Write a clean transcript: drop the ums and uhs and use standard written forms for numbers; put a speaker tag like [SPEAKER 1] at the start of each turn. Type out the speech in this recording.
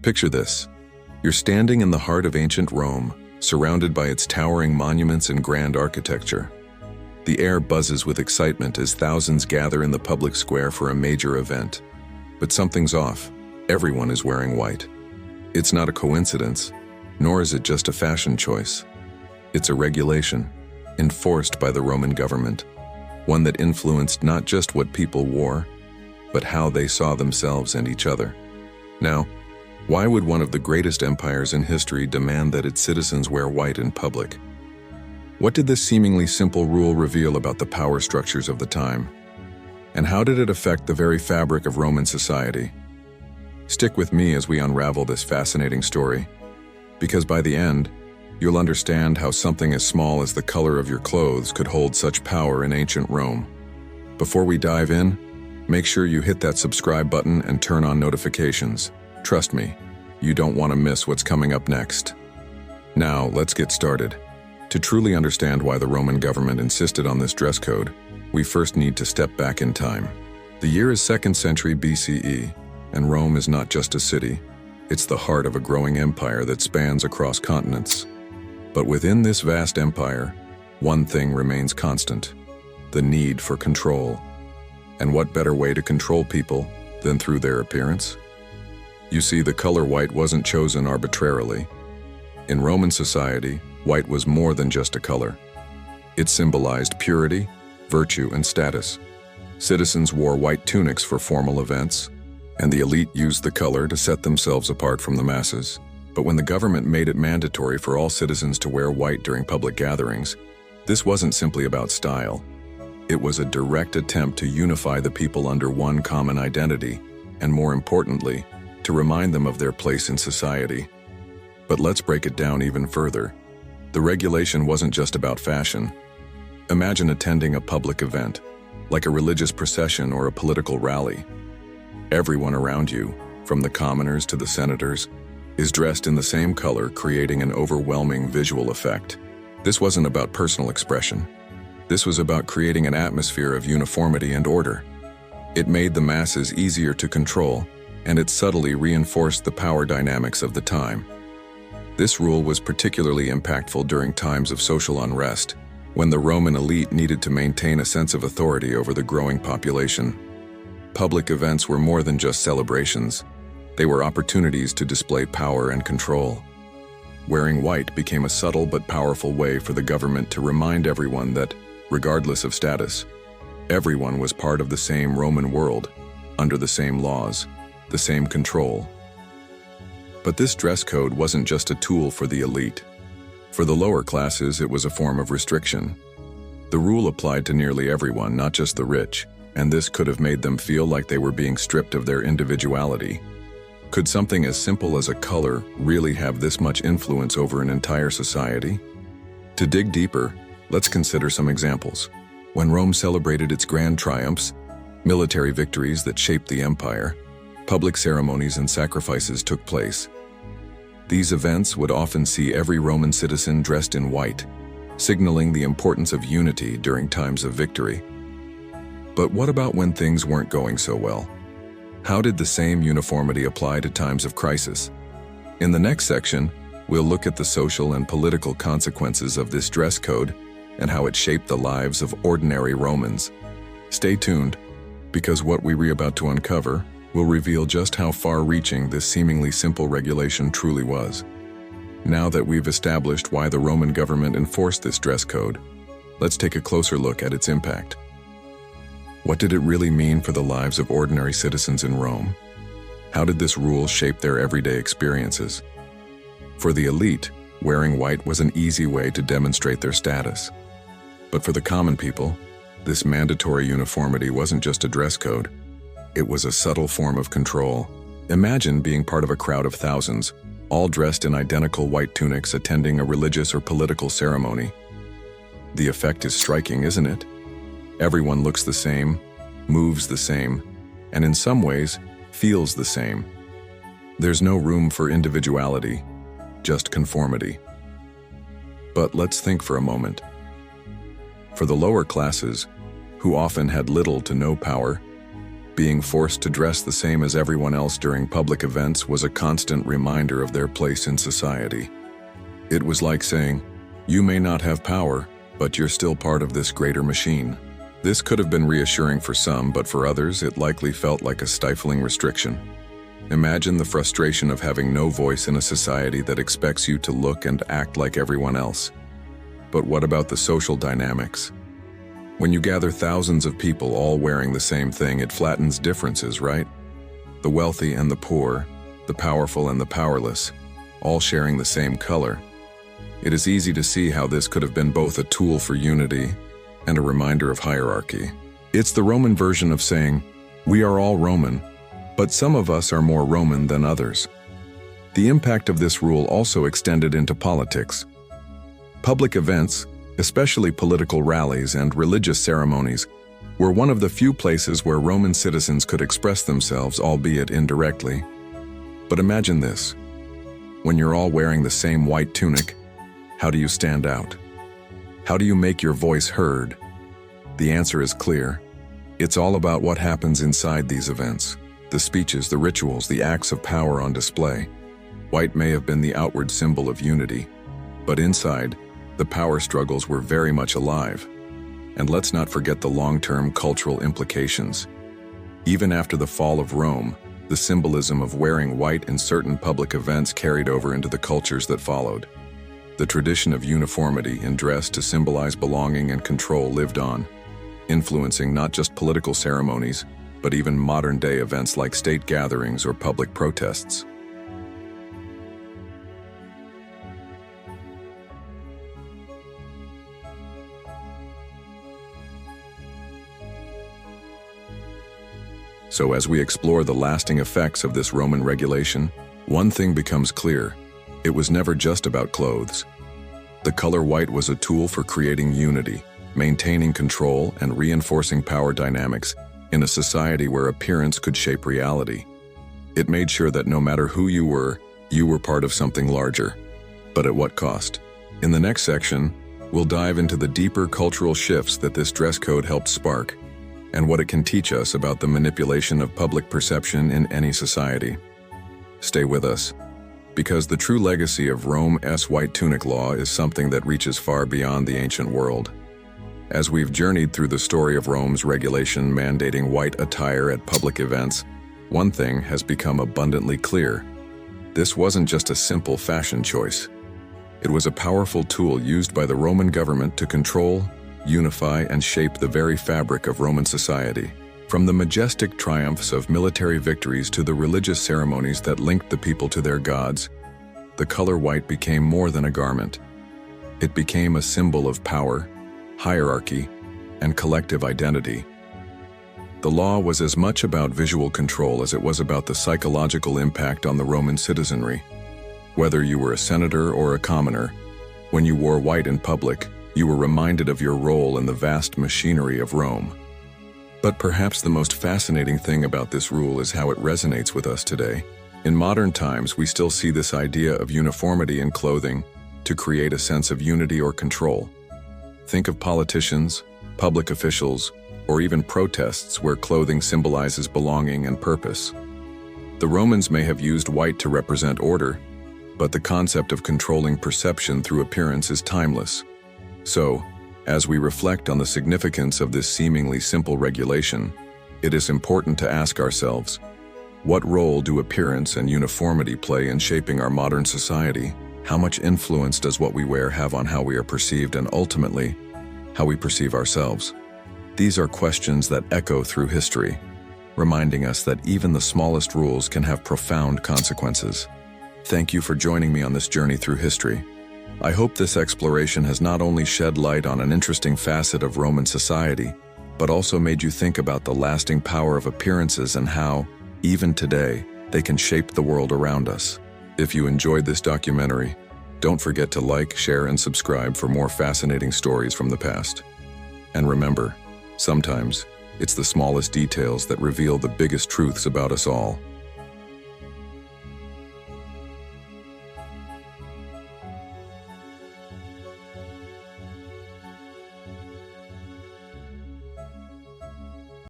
[SPEAKER 1] Picture this. You're standing in the heart of ancient Rome, surrounded by its towering monuments and grand architecture. The air buzzes with excitement as thousands gather in the public square for a major event. But something's off. Everyone is wearing white. It's not a coincidence, nor is it just a fashion choice. It's a regulation, enforced by the Roman government, one that influenced not just what people wore, but how they saw themselves and each other. Now, why would one of the greatest empires in history demand that its citizens wear white in public? What did this seemingly simple rule reveal about the power structures of the time? And how did it affect the very fabric of Roman society? Stick with me as we unravel this fascinating story, because by the end, you'll understand how something as small as the color of your clothes could hold such power in ancient Rome. Before we dive in, make sure you hit that subscribe button and turn on notifications. Trust me, you don't want to miss what's coming up next. Now, let's get started. To truly understand why the Roman government insisted on this dress code, we first need to step back in time. The year is 2nd century BCE, and Rome is not just a city. It's the heart of a growing empire that spans across continents. But within this vast empire, one thing remains constant: the need for control. And what better way to control people than through their appearance? You see, the color white wasn't chosen arbitrarily. In Roman society, white was more than just a color. It symbolized purity, virtue, and status. Citizens wore white tunics for formal events, and the elite used the color to set themselves apart from the masses. But when the government made it mandatory for all citizens to wear white during public gatherings, this wasn't simply about style. It was a direct attempt to unify the people under one common identity, and more importantly, to remind them of their place in society. But let's break it down even further. The regulation wasn't just about fashion. Imagine attending a public event, like a religious procession or a political rally. Everyone around you, from the commoners to the senators, is dressed in the same color, creating an overwhelming visual effect. This wasn't about personal expression. This was about creating an atmosphere of uniformity and order. It made the masses easier to control, and it subtly reinforced the power dynamics of the time. This rule was particularly impactful during times of social unrest, when the Roman elite needed to maintain a sense of authority over the growing population. Public events were more than just celebrations. They were opportunities to display power and control. Wearing white became a subtle but powerful way for the government to remind everyone that, regardless of status, everyone was part of the same Roman world, under the same laws, the same control. But this dress code wasn't just a tool for the elite. For the lower classes, it was a form of restriction. The rule applied to nearly everyone, not just the rich, and this could have made them feel like they were being stripped of their individuality. Could something as simple as a color really have this much influence over an entire society? To dig deeper, let's consider some examples. When Rome celebrated its grand triumphs, military victories that shaped the empire, public ceremonies and sacrifices took place. These events would often see every Roman citizen dressed in white, signaling the importance of unity during times of victory. But what about when things weren't going so well? How did the same uniformity apply to times of crisis? In the next section, we'll look at the social and political consequences of this dress code and how it shaped the lives of ordinary Romans. Stay tuned, because what we're about to uncover will reveal just how far-reaching this seemingly simple regulation truly was. Now that we've established why the Roman government enforced this dress code, let's take a closer look at its impact. What did it really mean for the lives of ordinary citizens in Rome? How did this rule shape their everyday experiences? For the elite, wearing white was an easy way to demonstrate their status. But for the common people, this mandatory uniformity wasn't just a dress code. It was a subtle form of control. Imagine being part of a crowd of thousands, all dressed in identical white tunics attending a religious or political ceremony. The effect is striking, isn't it? Everyone looks the same, moves the same, and in some ways, feels the same. There's no room for individuality, just conformity. But let's think for a moment. For the lower classes, who often had little to no power, Being forced to dress the same as everyone else during public events was a constant reminder of their place in society. It was like saying, "You may not have power, but you're still part of this greater machine." This could have been reassuring for some, but for others, it likely felt like a stifling restriction. Imagine the frustration of having no voice in a society that expects you to look and act like everyone else. But what about the social dynamics? When you gather thousands of people all wearing the same thing, it flattens differences, right? The wealthy and the poor, the powerful and the powerless, all sharing the same color. It is easy to see how this could have been both a tool for unity and a reminder of hierarchy. It's the Roman version of saying, "We are all Roman, but some of us are more Roman than others." The impact of this rule also extended into politics. Public events, especially political rallies and religious ceremonies, were one of the few places where Roman citizens could express themselves, albeit indirectly. But imagine this. When you're all wearing the same white tunic, how do you stand out? How do you make your voice heard? The answer is clear. It's all about what happens inside these events. The speeches, the rituals, the acts of power on display. White may have been the outward symbol of unity, but inside, the power struggles were very much alive. And let's not forget the long-term cultural implications. Even after the fall of Rome, the symbolism of wearing white in certain public events carried over into the cultures that followed. The tradition of uniformity in dress to symbolize belonging and control lived on, influencing not just political ceremonies, but even modern-day events like state gatherings or public protests. So as we explore the lasting effects of this Roman regulation, one thing becomes clear. It was never just about clothes. The color white was a tool for creating unity, maintaining control, and reinforcing power dynamics in a society where appearance could shape reality. It made sure that no matter who you were part of something larger. But at what cost? In the next section, we'll dive into the deeper cultural shifts that this dress code helped spark, and what it can teach us about the manipulation of public perception in any society. Stay with us, because the true legacy of Rome's white tunic law is something that reaches far beyond the ancient world. As we've journeyed through the story of Rome's regulation mandating white attire at public events, one thing has become abundantly clear. This wasn't just a simple fashion choice. It was a powerful tool used by the Roman government to control, unify, and shape the very fabric of Roman society. From the majestic triumphs of military victories to the religious ceremonies that linked the people to their gods, the color white became more than a garment. It became a symbol of power, hierarchy, and collective identity. The law was as much about visual control as it was about the psychological impact on the Roman citizenry. Whether you were a senator or a commoner, when you wore white in public, you were reminded of your role in the vast machinery of Rome. But perhaps the most fascinating thing about this rule is how it resonates with us today. In modern times, we still see this idea of uniformity in clothing to create a sense of unity or control. Think of politicians, public officials, or even protests where clothing symbolizes belonging and purpose. The Romans may have used white to represent order, but the concept of controlling perception through appearance is timeless. So, as we reflect on the significance of this seemingly simple regulation, it is important to ask ourselves, what role do appearance and uniformity play in shaping our modern society? How much influence does what we wear have on how we are perceived and ultimately, how we perceive ourselves? These are questions that echo through history, reminding us that even the smallest rules can have profound consequences. Thank you for joining me on this journey through history. I hope this exploration has not only shed light on an interesting facet of Roman society, but also made you think about the lasting power of appearances and how, even today, they can shape the world around us. If you enjoyed this documentary, don't forget to like, share, and subscribe for more fascinating stories from the past. And remember, sometimes it's the smallest details that reveal the biggest truths about us all.